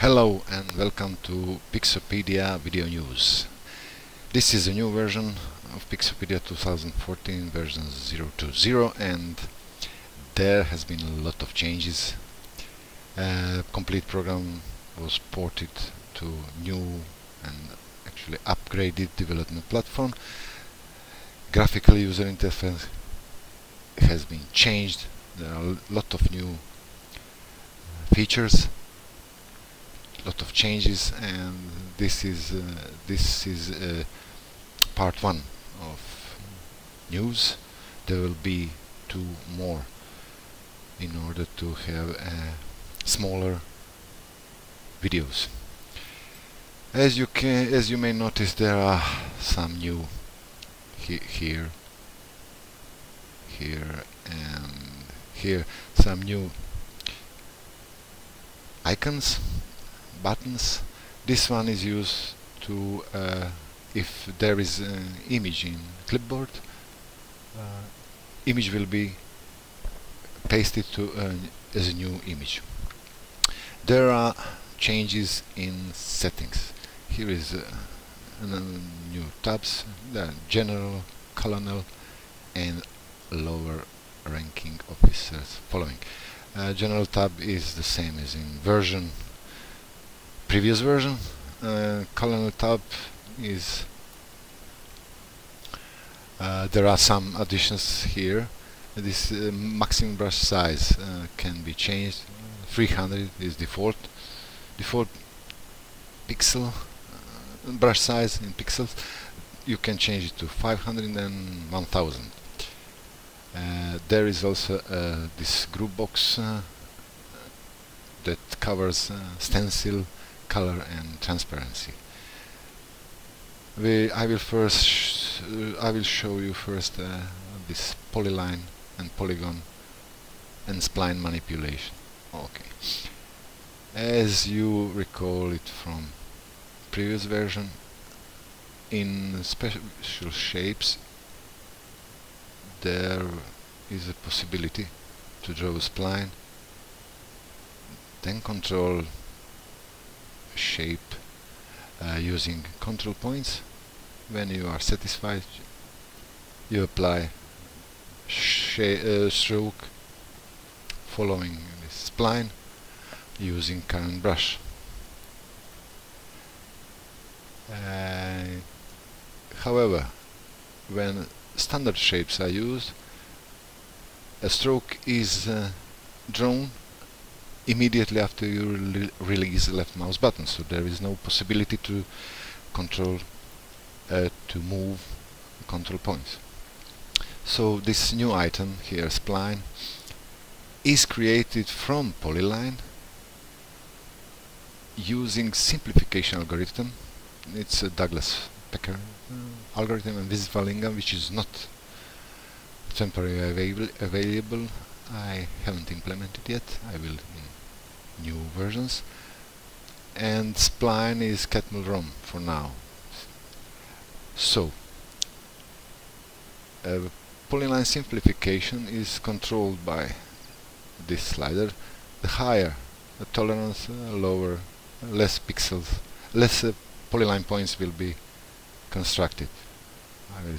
Hello and welcome to Pixopedia Video News. This is a new version of Pixopedia 2014 version 020, and there has been a lot of changes. Complete program was ported to new and actually upgraded development platform. Graphical user interface has been changed. There are a lot of new features, lot of changes, and this is part one of news. There will be two more in order to have smaller videos. As you may notice, there are some new here and here, some new icons, buttons. This one is used to if there is an image in clipboard, image will be pasted to as a new image. There are changes in settings. Here is new tabs: the general, colonel, and lower ranking officers following. General tab is the same as in previous version. Colonel tab is there are some additions here. This maximum brush size can be changed. 300 is default pixel brush size in pixels. You can change it to 500 and 1000. There is also this group box that covers stencil, color, and transparency. I will show you first this polyline and polygon and spline manipulation. Okay. As you recall it from previous version, in special shapes there is a possibility to draw a spline, then control shape using control points. When you are satisfied, you apply stroke following this spline using current brush. However, when standard shapes are used, a stroke is drawn immediately after you release the left mouse button, so there is no possibility to move control points. So this new item here, spline, is created from polyline using simplification algorithm. It's a Douglas Pecker algorithm, and this Valinga, which is not temporarily available. I haven't implemented yet. I will in new versions. And spline is Catmull ROM for now. So polyline simplification is controlled by this slider. The higher the tolerance, less pixels, less polyline points will be constructed. I will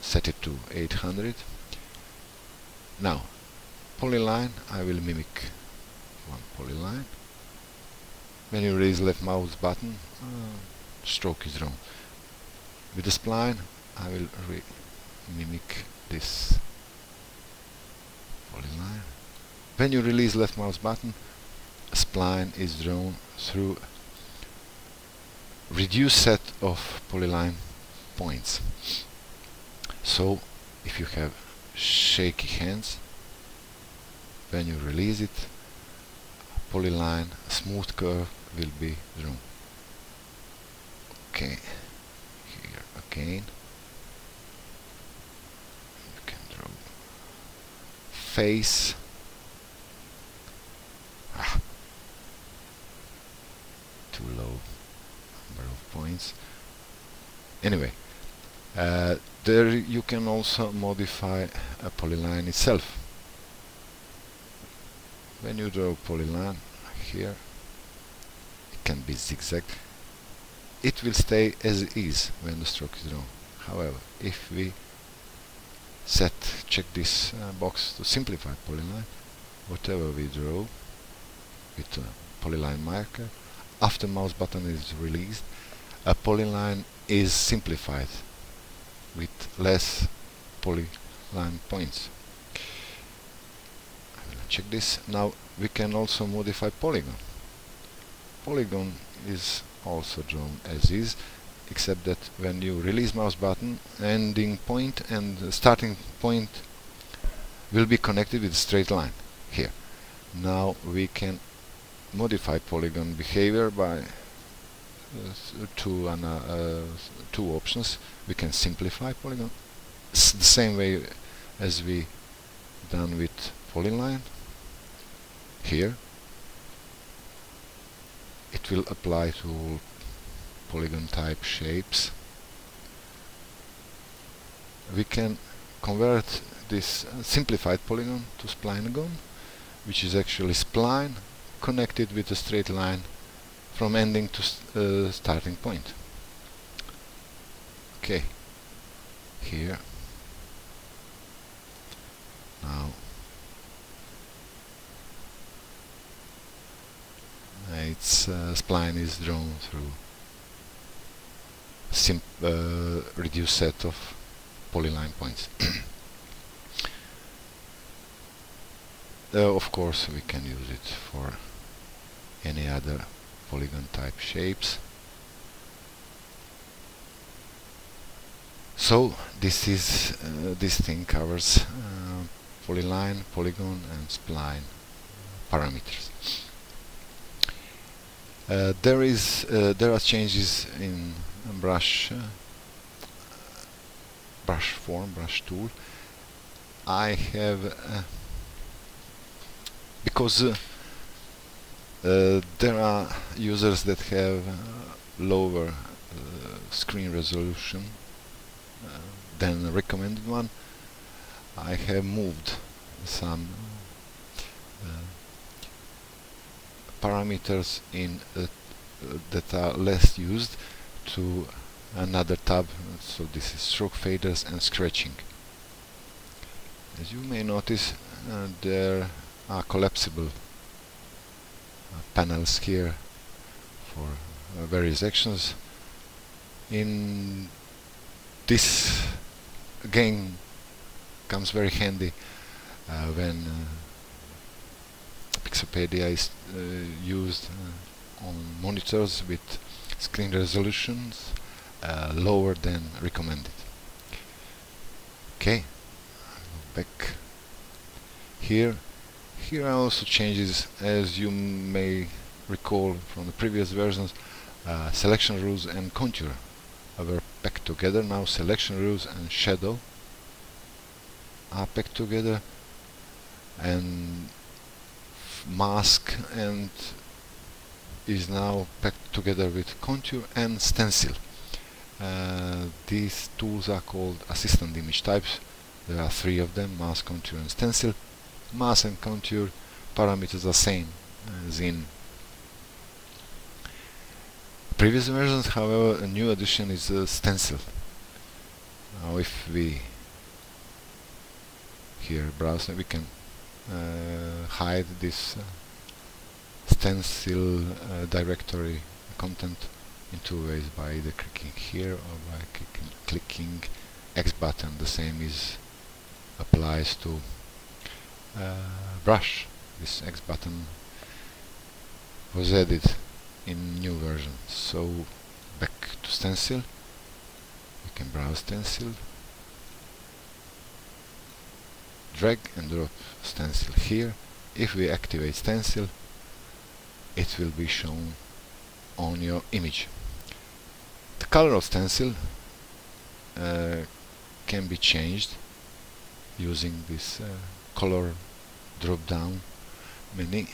set it to 800. Now, polyline, I will mimic one polyline. When you raise left mouse button, stroke is drawn. With the spline, I will mimic this polyline. When you release left mouse button, a spline is drawn through reduced set of polyline points. So if you have shaky hands, when you release it, polyline, a smooth curve will be drawn. Okay, here again you can draw face. Too low number of points. Anyway, there you can also modify a polyline itself. When you draw a polyline here, can be zigzag. It will stay as is when the stroke is drawn. However, if we check this box to simplify polyline, whatever we draw with a polyline marker, after mouse button is released, a polyline is simplified with less polyline points. I will check this. Now we can also modify polygon. Polygon is also drawn as is, except that when you release mouse button, ending point and starting point will be connected with a straight line here. Now we can modify polygon behavior by two options. We can simplify polygon the same way as we done with polyline. Here it will apply to polygon type shapes. We can convert this simplified polygon to splinegon, which is actually spline connected with a straight line from ending to starting point. Okay, here now its spline is drawn through reduced set of polyline points. Of course we can use it for any other polygon type shapes. So this thing covers polyline, polygon and spline parameters. There are changes in brush tool. I have because there are users that have lower screen resolution than the recommended one. I have moved some parameters in that are less used to another tab. So this is stroke faders and scratching. As you may notice, there are collapsible panels here for various actions. In this again comes very handy when Pixopedia is used on monitors with screen resolutions lower than recommended. Okay, back here. Here are also changes, as you may recall from the previous versions. Selection rules and contour were packed together. Now selection rules and shadow are packed together, and mask and is now packed together with contour and stencil. These tools are called assistant image types. There are three of them: mask, contour and stencil. Mask and contour parameters are same as in previous versions. However, a new addition is stencil. Now if we here browse, we can hide this stencil directory content in two ways: by either clicking here or by clicking X button. The same applies to brush. This X button was added in new version. So back to stencil, we can browse stencil, drag and drop stencil here. If we activate stencil, it will be shown on your image. The color of stencil can be changed using this color drop down menu.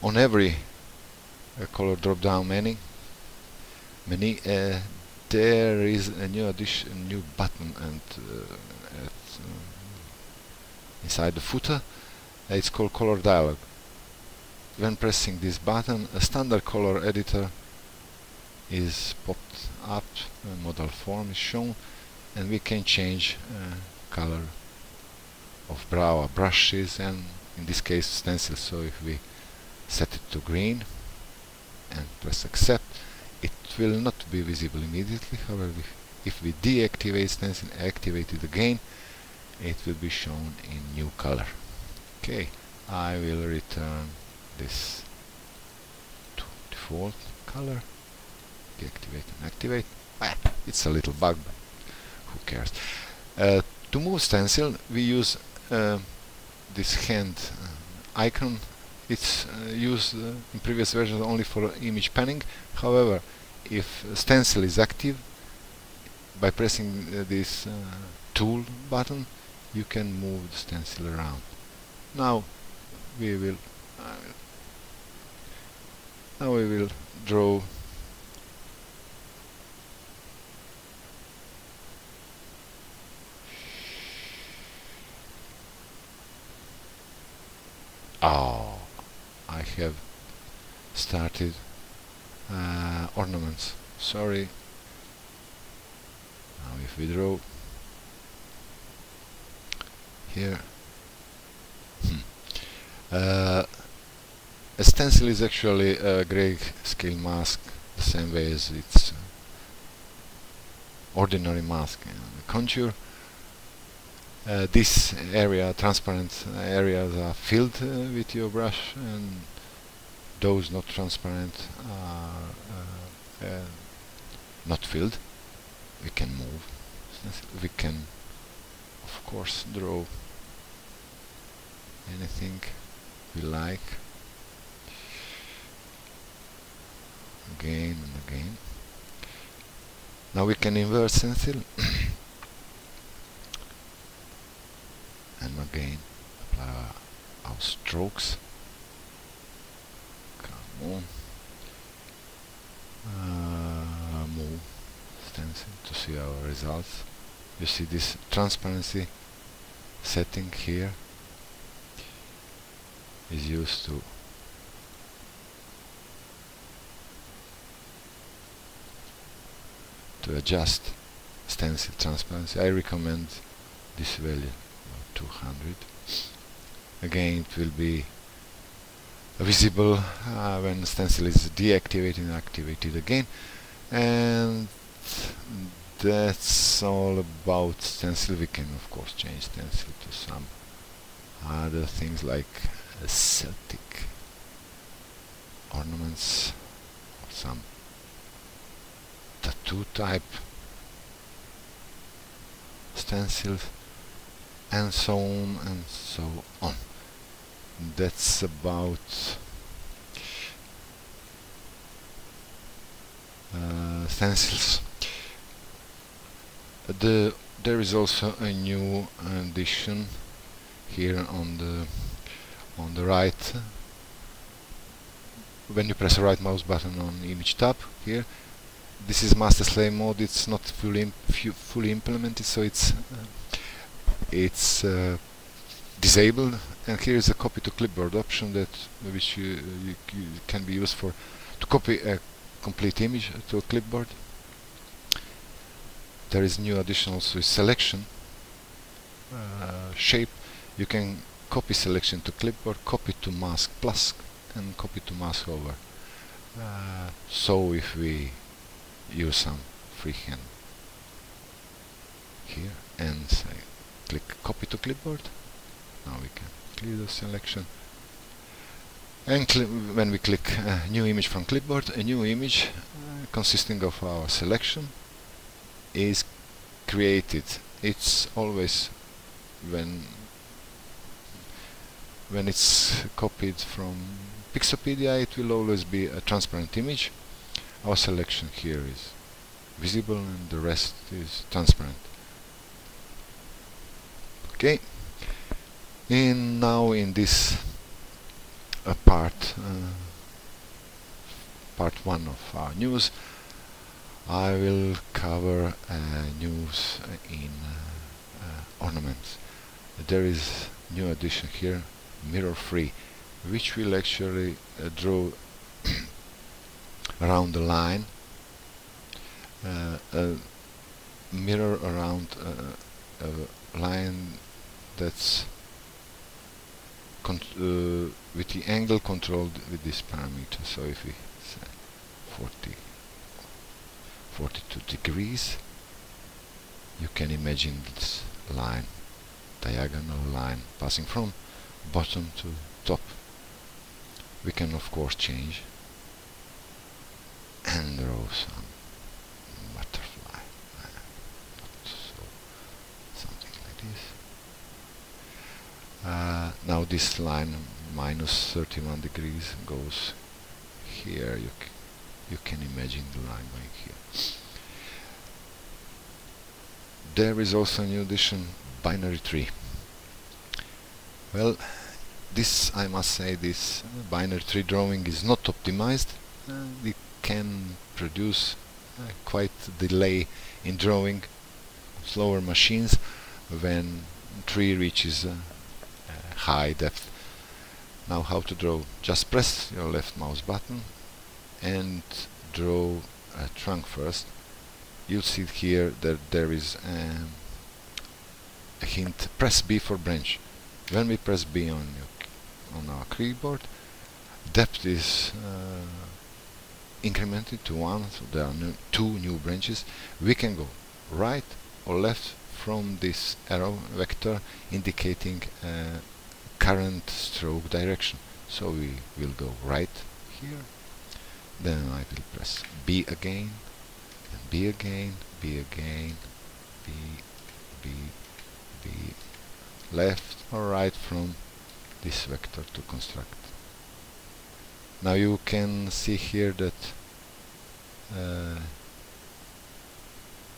On every color drop down menu there is a new button, and inside the footer it's called color dialog. when pressing this button, a standard color editor is popped up, a model form is shown, and we can change color of our brushes, and in this case stencil. So if we set it to green and press accept, it will not be visible immediately. However, if we deactivate stencil, activate it again, it will be shown in new color. Okay, I will return this to default color, deactivate and activate. It's a little bug, but who cares? To move stencil, we use this hand icon. It's used in previous versions only for image panning. However, if stencil is active, by pressing this tool button, you can move the stencil around. Now we will draw I have started ornaments. Sorry. Now if we draw here, a stencil is actually a grayscale mask, the same way as its ordinary mask in contour. This area, transparent areas, are filled with your brush, and those not transparent are not filled. We can move. We can, of course, draw anything we like, again and again. Now we can invert stencil and again apply our strokes. Come on, move stencil to see our results. You see this transparency setting here is used to adjust stencil transparency. I recommend this value of 200. Again, it will be visible when stencil is deactivated and activated again. And that's all about stencil. We can of course change stencil to some other things like Celtic ornaments or some tattoo type stencils, and so on and so on. That's about stencils. There is also a new addition here on the right. When you press the right mouse button on image tab here, this is master slave mode. It's not fully implemented, so it's disabled. And here is a copy to clipboard option that which can be used for to copy a complete image to a clipboard. There is new additional selection shape. You can copy selection to clipboard, copy to mask plus, and copy to mask over. So if we use some freehand here and say click copy to clipboard, now we can clear the selection, and when we click new image from clipboard, a new image consisting of our selection is created. It's always when it's copied from Pixopedia, it will always be a transparent image. Our selection here is visible and the rest is transparent. Okay, and now in this part 1 of our news, I will cover news in ornaments. There is new addition here, mirror free. which will actually draw around the line, a mirror around a line that's with the angle controlled with this parameter. So if we say 42 degrees, you can imagine this line, diagonal line, passing from bottom to top. We can of course change and draw some butterfly, so something like this. Now this line minus 31 degrees goes here. You can imagine the line going here. There is also a new addition, binary tree. Well, this, I must say, this binary tree drawing is not optimized. We can produce quite a delay in drawing slower machines when tree reaches high depth. Now how to draw? Just press your left mouse button and draw a trunk first. You'll see here that there is a hint, press B for branch. When we press B on our keyboard, depth is incremented to 1, so there are two new branches. We can go right or left from this arrow vector indicating current stroke direction. So we will go right here, then I will press B again, and B again, B again, B, B, B, left or right from this vector to construct. Now you can see here that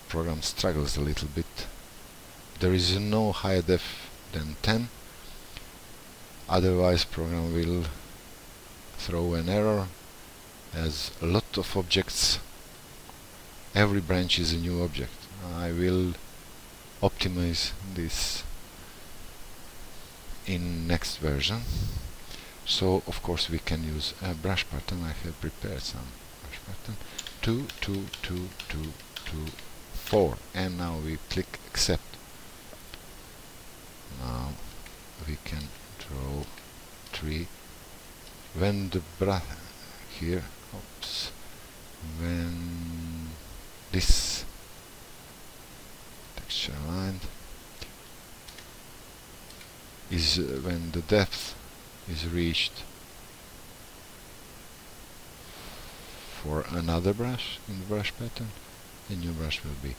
program struggles a little bit. There is no higher depth than 10, otherwise program will throw an error, as a lot of objects, every branch is a new object. I will optimize this in next version. So of course we can use a brush pattern. I have prepared some brush pattern 2, 2, 2, 2, 2, 4, and now we click accept. Now we can draw tree. When the brush here, oops, when this texture line is when the depth is reached for another brush in the brush pattern, a new brush will be.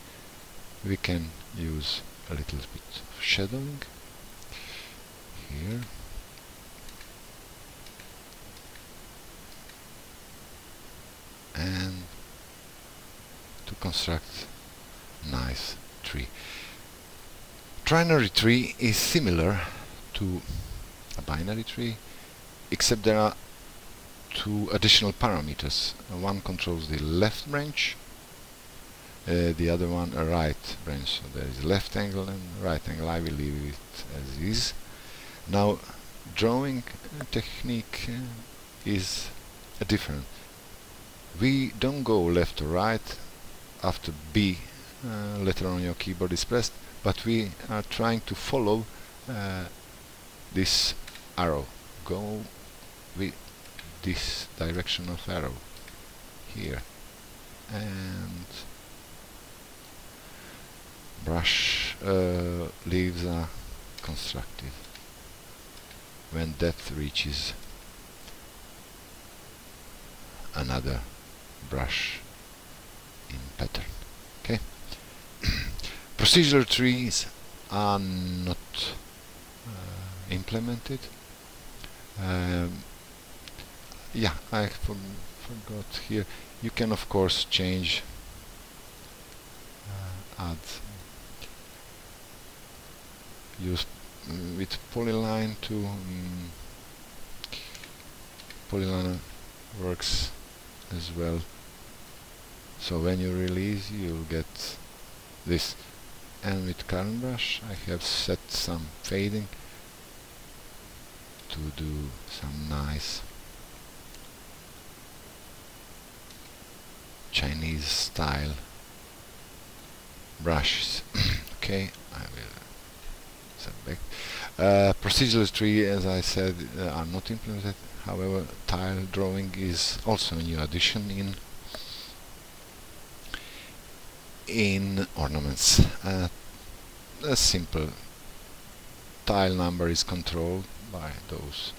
We can use a little bit of shadowing here, and to construct nice tree. Trinary tree is similar to a binary tree, except there are two additional parameters. One controls the left branch, the other one a right branch. So there is left angle and right angle. I will leave it as is. Now drawing technique is different. We don't go left or right after B letter on your keyboard is pressed, but we are trying to follow this arrow. Go with this direction of arrow here, and brush leaves are constructed when depth reaches another brush in pattern. Okay. Procedural trees are not implemented. Yeah, I forgot here. You can of course change, use with polyline to polyline works as well. So when you release, you'll get this. And with current brush, I have set some fading to do some nice Chinese style brushes. Okay, I will set back. Procedural tree, as I said, are not implemented. However, tile drawing is also a new addition in ornaments. A simple tile number is controlled by those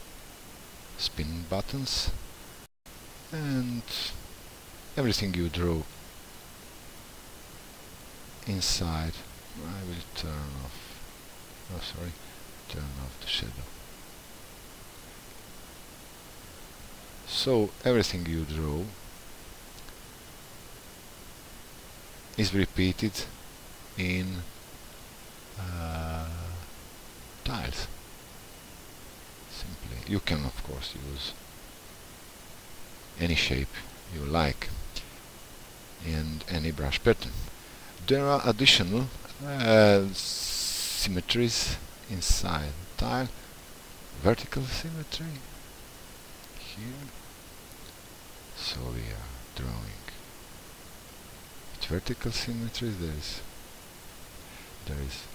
spin buttons, and everything you draw inside, I will turn off the shadow. So everything you draw is repeated in tiles. Simply, you can of course use any shape you like and any brush pattern. There are additional symmetries inside the tile. Vertical symmetry here. So we are drawing with vertical symmetry. There is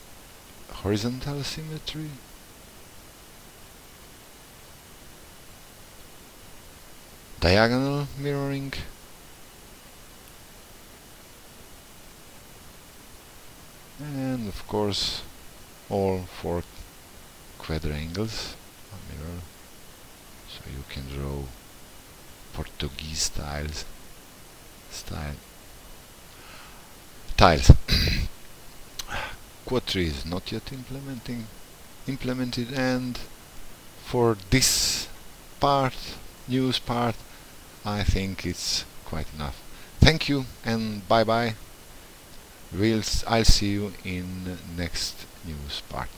horizontal symmetry. Diagonal mirroring. And of course all 4 quadrangles are mirror, so you can draw Portuguese tiles. Quad 3 is not yet implemented, and for this part, news part, I think it's quite enough. Thank you and bye bye. I'll see you in next news part.